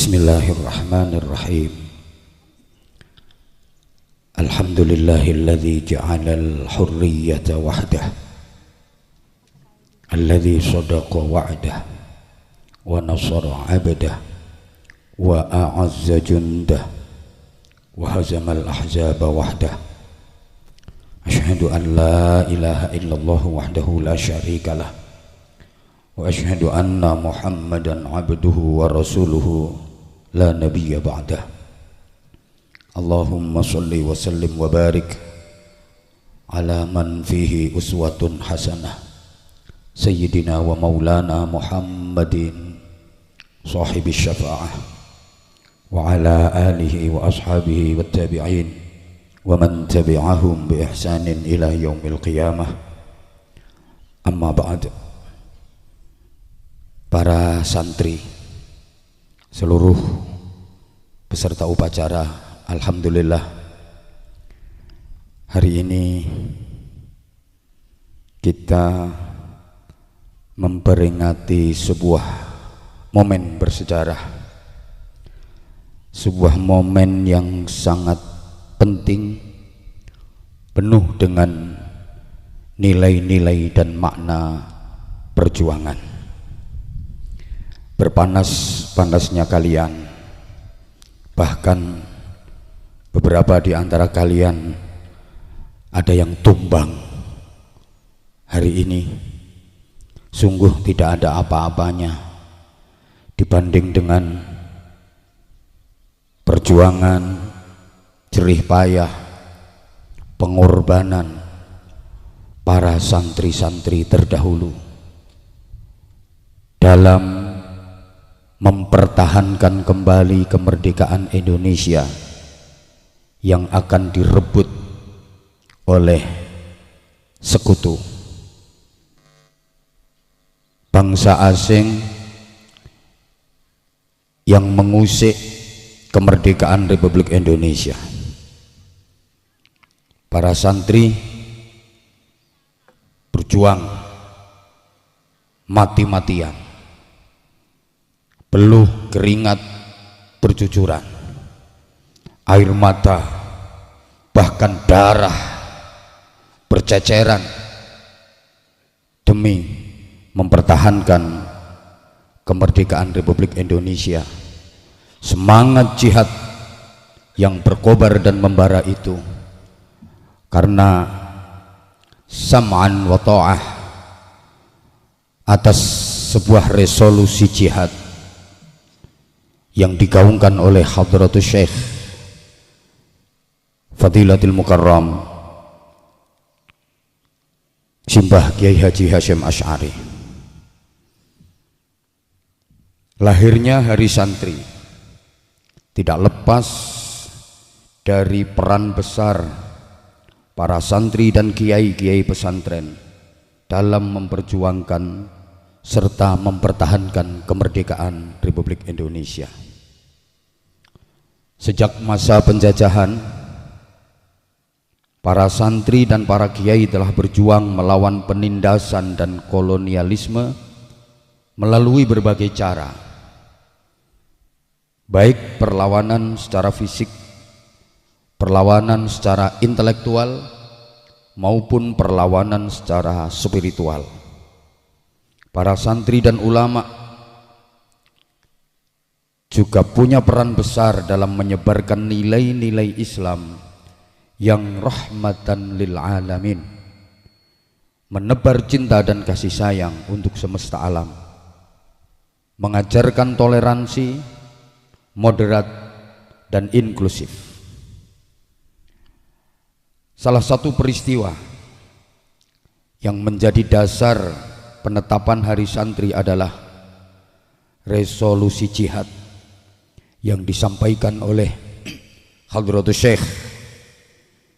Bismillahirrahmanirrahim. Alhamdulillahilladzi ja'alal hurriyata wahdah, alladzi sadaqa wa'dah wa nasara 'abdah wa a'azza jundah wa hazamal ahzaba wahdah. Asyhadu an la ilaha illallah wahdahu la syarikalah wa asyhadu anna Muhammadan abduhu wa rasuluhu la nabiyya ba'dah. Allahumma salli wa sallim wa barik ala man fihi uswatun hasanah sayyidina wa maulana Muhammadin sahibi syafa'ah wa ala alihi wa ashabihi wa tabi'in wa man tabi'ahum bi ihsanin ila yaumil qiyamah. Amma ba'd. Para santri, seluruh peserta upacara, alhamdulillah hari ini kita memperingati sebuah momen bersejarah, sebuah momen yang sangat penting, penuh dengan nilai-nilai dan makna perjuangan. Berpanas-panasnya kalian, bahkan beberapa di antara kalian ada yang tumbang hari ini. Sungguh tidak ada apa-apanya dibanding dengan perjuangan, jerih payah, pengorbanan para santri-santri terdahulu dalam mempertahankan kembali kemerdekaan Indonesia yang akan direbut oleh sekutu bangsa asing yang mengusik kemerdekaan Republik Indonesia. Para santri berjuang mati-matian, peluh keringat bercucuran, air mata bahkan darah berceceran demi mempertahankan kemerdekaan Republik Indonesia. Semangat jihad yang berkobar dan membara itu karena sam'an wa ta'ah atas sebuah resolusi jihad yang digaungkan oleh Hadratus Syekh Fadilatul Mukarram Simbah Kiai Haji Hasyim Asy'ari. Lahirnya Hari Santri tidak lepas dari peran besar para santri dan kiai-kiai pesantren dalam memperjuangkan serta mempertahankan kemerdekaan Republik Indonesia. Sejak masa penjajahan, para santri dan para kiai telah berjuang melawan penindasan dan kolonialisme melalui berbagai cara, baik perlawanan secara fisik, perlawanan secara intelektual, maupun perlawanan secara spiritual. Para santri dan ulama juga punya peran besar dalam menyebarkan nilai-nilai Islam yang rahmatan lil alamin, menebar cinta dan kasih sayang untuk semesta alam, mengajarkan toleransi, moderat dan inklusif. Salah satu peristiwa yang menjadi dasar penetapan Hari Santri adalah resolusi jihad yang disampaikan oleh Hadratus Syekh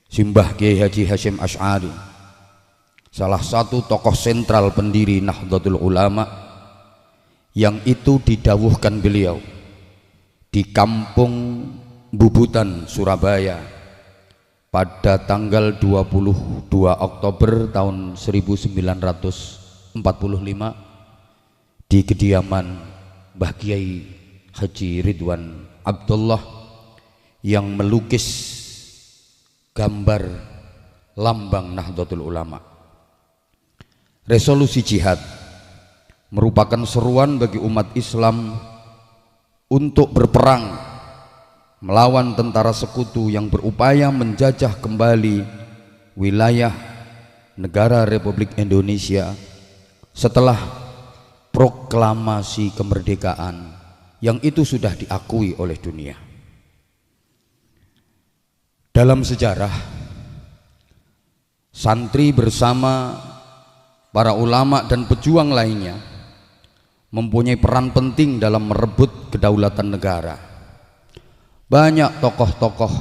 Simbah Kiai Haji Hasyim Asy'ari, salah satu tokoh sentral pendiri Nahdlatul Ulama, yang itu didawuhkan beliau di Kampung Bubutan, Surabaya pada tanggal 22 Oktober tahun 1945 di kediaman Mbah Kiai Haji Ridwan Abdullah yang melukis gambar lambang Nahdlatul Ulama. Resolusi jihad merupakan seruan bagi umat Islam untuk berperang melawan tentara sekutu yang berupaya menjajah kembali wilayah negara Republik Indonesia setelah proklamasi kemerdekaan yang itu sudah diakui oleh dunia. Dalam sejarah, santri bersama para ulama dan pejuang lainnya mempunyai peran penting dalam merebut kedaulatan negara. Banyak tokoh-tokoh,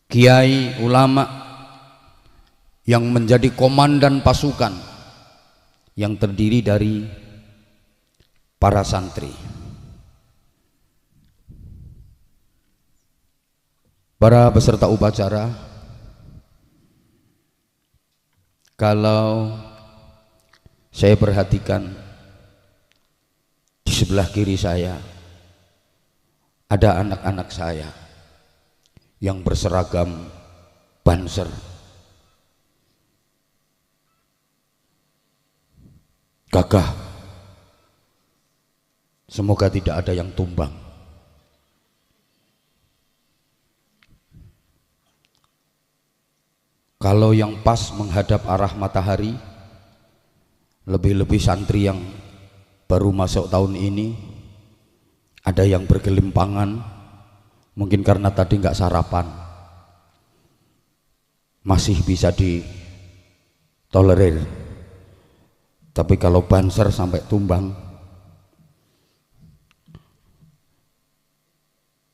kiai, ulama yang menjadi komandan pasukan yang terdiri dari para santri. Para peserta upacara, kalau saya perhatikan di sebelah kiri saya ada anak-anak saya yang berseragam Banser. Gagah. Semoga tidak ada yang tumbang. Kalau yang pas menghadap arah matahari, lebih-lebih santri yang baru masuk tahun ini, ada yang bergelimpangan, mungkin karena tadi nggak sarapan, masih bisa ditolerir. Tapi kalau Banser sampai tumbang,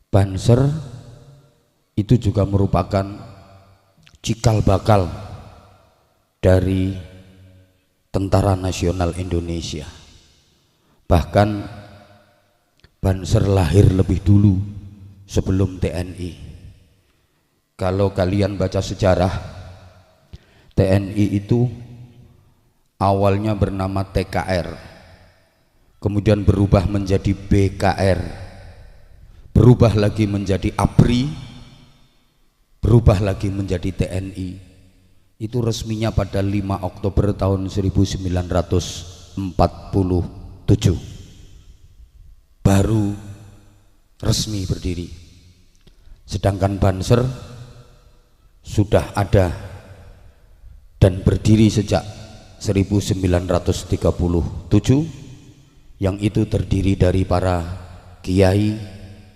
Banser itu juga merupakan cikal bakal dari Tentara Nasional Indonesia. Bahkan Banser lahir lebih dulu sebelum TNI. Kalau kalian baca sejarah, TNI itu awalnya bernama TKR, kemudian berubah menjadi BKR, berubah lagi menjadi ABRI, berubah lagi menjadi TNI. Itu resminya pada 5 Oktober tahun 1947 baru resmi berdiri. Sedangkan Banser sudah ada dan berdiri sejak 1937, yang itu terdiri dari para kiai,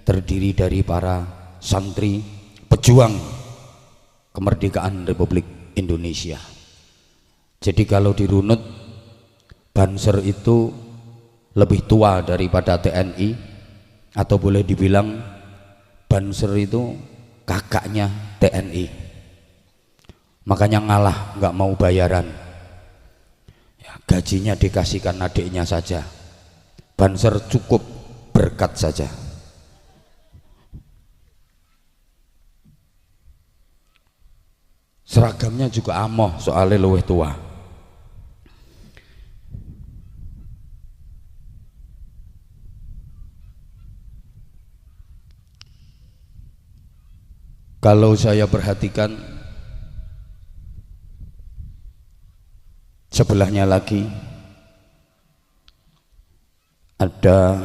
terdiri dari para santri, pejuang kemerdekaan Republik Indonesia. Jadi kalau dirunut, Banser itu lebih tua daripada TNI, atau boleh dibilang Banser itu kakaknya TNI. Makanya ngalah, nggak mau bayaran ya, gajinya dikasihkan adiknya saja. Banser cukup berkat saja. Seragamnya juga amoh, soalnya luwih tua. Kalau saya perhatikan sebelahnya lagi ada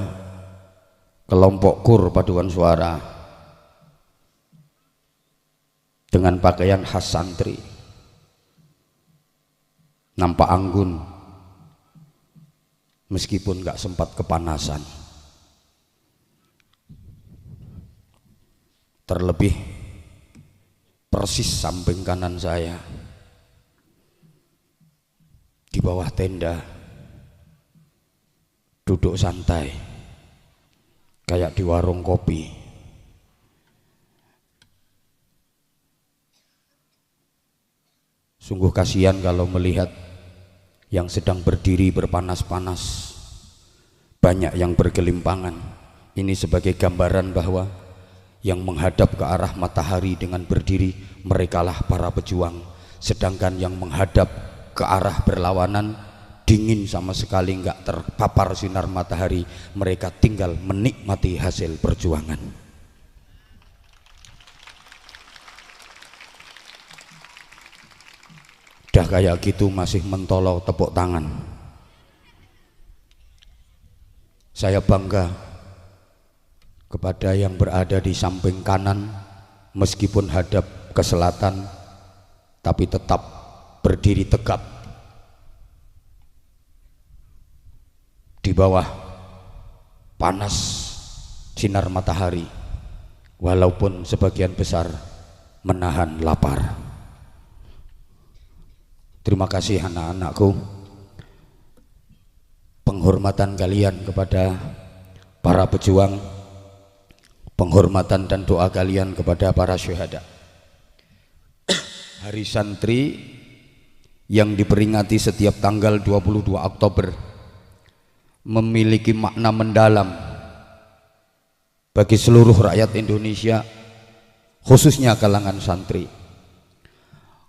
kelompok KUR paduan suara dengan pakaian khas santri, nampak anggun meskipun gak sempat kepanasan. Terlebih persis samping kanan saya, di bawah tenda, duduk santai kayak di warung kopi. Sungguh kasihan kalau melihat yang sedang berdiri berpanas-panas, banyak yang bergelimpangan. Ini sebagai gambaran bahwa yang menghadap ke arah matahari dengan berdiri, merekalah para pejuang. Sedangkan yang menghadap ke arah berlawanan, dingin sama sekali, nggak terpapar sinar matahari, mereka tinggal menikmati hasil perjuangan. Udah kayak gitu masih mentolo tepuk tangan. Saya bangga kepada yang berada di samping kanan, meskipun hadap ke selatan, tapi tetap berdiri tegap di bawah panas sinar matahari, walaupun sebagian besar menahan lapar. Terima kasih anak-anakku, penghormatan kalian kepada para pejuang, penghormatan dan doa kalian kepada para syuhada. Hari Santri yang diperingati setiap tanggal 22 Oktober memiliki makna mendalam bagi seluruh rakyat Indonesia, khususnya kalangan santri.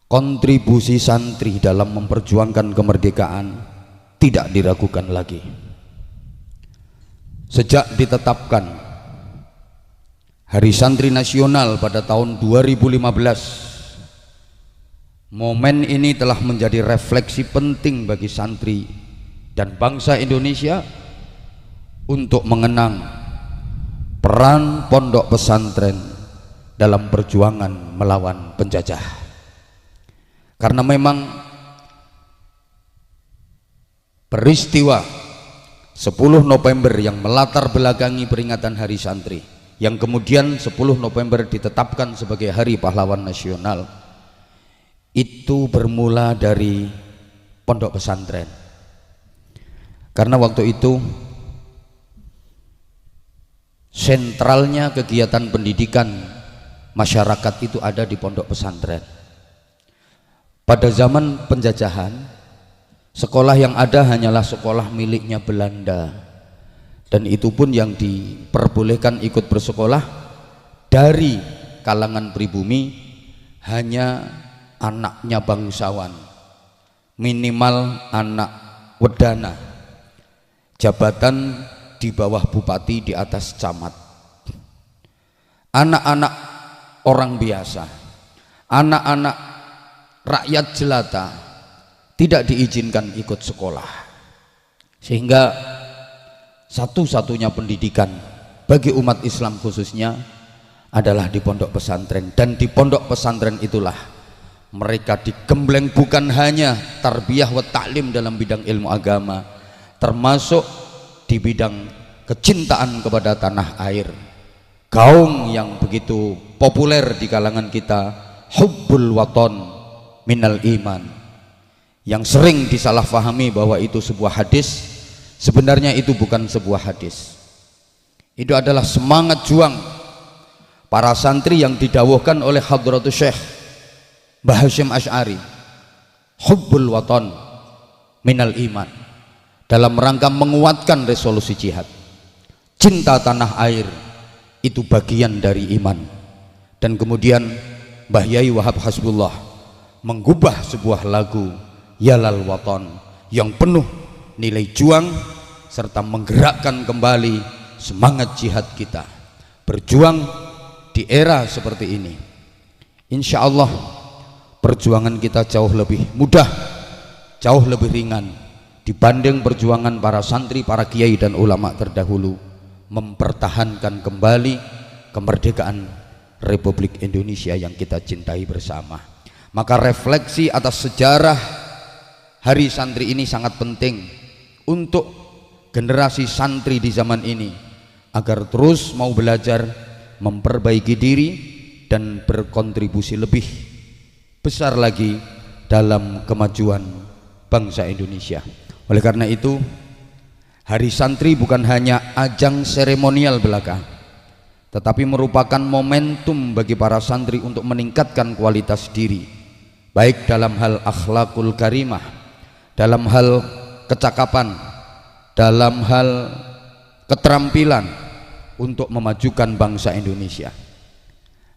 Kontribusi santri dalam memperjuangkan kemerdekaan tidak diragukan lagi. Sejak ditetapkan Hari Santri Nasional pada tahun 2015, momen ini telah menjadi refleksi penting bagi santri dan bangsa Indonesia untuk mengenang peran pondok pesantren dalam perjuangan melawan penjajah. Karena memang peristiwa 10 November yang melatar belakangi peringatan Hari Santri, yang kemudian 10 November ditetapkan sebagai Hari Pahlawan Nasional, itu bermula dari pondok pesantren. Karena waktu itu sentralnya kegiatan pendidikan masyarakat itu ada di pondok pesantren. Pada zaman penjajahan, sekolah yang ada hanyalah sekolah miliknya Belanda, dan itu pun yang diperbolehkan ikut bersekolah dari kalangan pribumi hanya anaknya bangsawan, minimal anak wedana, jabatan di bawah bupati, di atas camat. Anak-anak orang biasa, anak-anak rakyat jelata tidak diizinkan ikut sekolah, sehingga satu-satunya pendidikan bagi umat Islam khususnya adalah di pondok pesantren. Dan di pondok pesantren itulah mereka digembleng bukan hanya tarbiyah wa ta'lim dalam bidang ilmu agama, termasuk di bidang kecintaan kepada tanah air, gaung yang begitu populer di kalangan kita, hubbul waton minal iman, yang sering disalahfahami bahwa itu sebuah hadis. Sebenarnya itu bukan sebuah hadis, itu adalah semangat juang para santri yang didawuhkan oleh Hadratus Syekh Mbah Hasyim Asy'ari, hubbul waton minal iman, dalam rangka menguatkan resolusi jihad. Cinta tanah air itu bagian dari iman. Dan kemudian Mbah Yai Wahab Hasbullah menggubah sebuah lagu Yalal Waton yang penuh nilai juang serta menggerakkan kembali semangat jihad kita berjuang di era seperti ini. Insya Allah perjuangan kita jauh lebih mudah, jauh lebih ringan dibanding perjuangan para santri, para kiai dan ulama terdahulu mempertahankan kembali kemerdekaan Republik Indonesia yang kita cintai bersama. Maka refleksi atas sejarah Hari Santri ini sangat penting untuk generasi santri di zaman ini, agar terus mau belajar, memperbaiki diri, dan berkontribusi lebih besar lagi dalam kemajuan bangsa Indonesia. Oleh karena itu, Hari Santri bukan hanya ajang seremonial belaka, tetapi merupakan momentum bagi para santri untuk meningkatkan kualitas diri, baik dalam hal akhlakul karimah, dalam hal kecakapan, dalam hal keterampilan untuk memajukan bangsa Indonesia.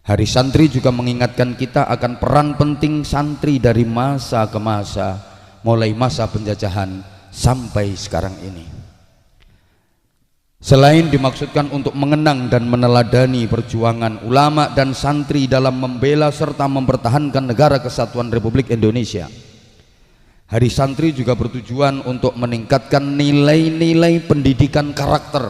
Hari Santri juga mengingatkan kita akan peran penting santri dari masa ke masa, mulai masa penjajahan sampai sekarang ini. Selain dimaksudkan untuk mengenang dan meneladani perjuangan ulama dan santri dalam membela serta mempertahankan negara kesatuan Republik Indonesia, Hari Santri juga bertujuan untuk meningkatkan nilai-nilai pendidikan karakter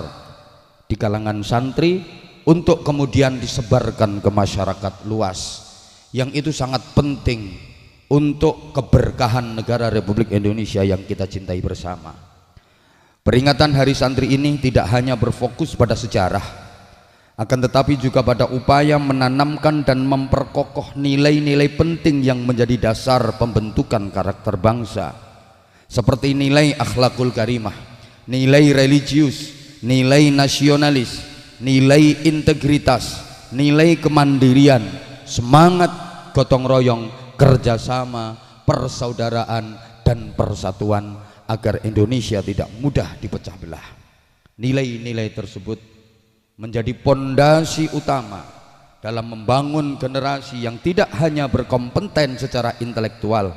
di kalangan santri untuk kemudian disebarkan ke masyarakat luas, yang itu sangat penting untuk keberkahan negara Republik Indonesia yang kita cintai bersama. Peringatan Hari Santri ini tidak hanya berfokus pada sejarah, akan tetapi juga pada upaya menanamkan dan memperkokoh nilai-nilai penting yang menjadi dasar pembentukan karakter bangsa, seperti nilai akhlakul karimah, nilai religius, nilai nasionalis, nilai integritas, nilai kemandirian, semangat gotong royong, kerjasama, persaudaraan, dan persatuan, agar Indonesia tidak mudah dipecah belah. Nilai-nilai tersebut menjadi pondasi utama dalam membangun generasi yang tidak hanya berkompeten secara intelektual,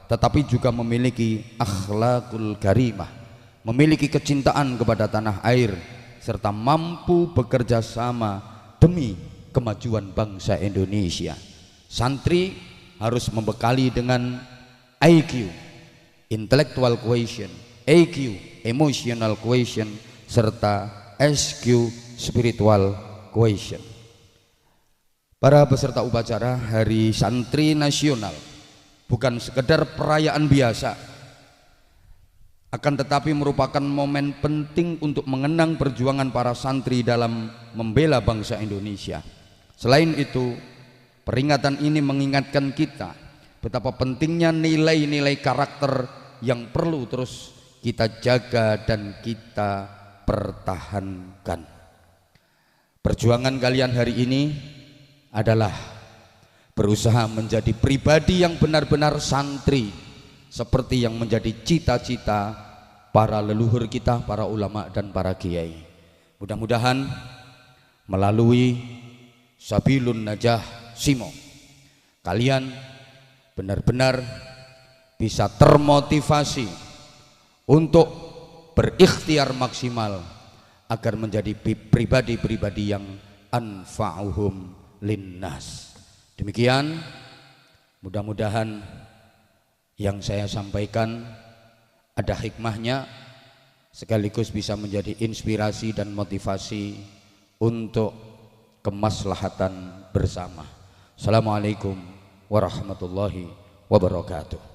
tetapi juga memiliki akhlakul karimah, memiliki kecintaan kepada tanah air, serta mampu bekerja sama demi kemajuan bangsa Indonesia. Santri harus membekali dengan IQ, intellectual quotient, EQ, emotional quotient, serta SQ, spiritual quotient. Para peserta upacara Hari Santri Nasional bukan sekedar perayaan biasa, akan tetapi merupakan momen penting untuk mengenang perjuangan para santri dalam membela bangsa Indonesia. Selain itu, peringatan ini mengingatkan kita betapa pentingnya nilai-nilai karakter yang perlu terus kita jaga dan kita pertahankan. Perjuangan kalian hari ini adalah berusaha menjadi pribadi yang benar-benar santri, seperti yang menjadi cita-cita para leluhur kita, para ulama dan para kiai. Mudah-mudahan melalui Sabilun Najah Simo, kalian benar-benar bisa termotivasi untuk berikhtiar maksimal agar menjadi pribadi-pribadi yang anfa'uhum linnas. Demikian, mudah-mudahan yang saya sampaikan ada hikmahnya, sekaligus bisa menjadi inspirasi dan motivasi untuk kemaslahatan bersama. Assalamualaikum warahmatullahi wabarakatuh.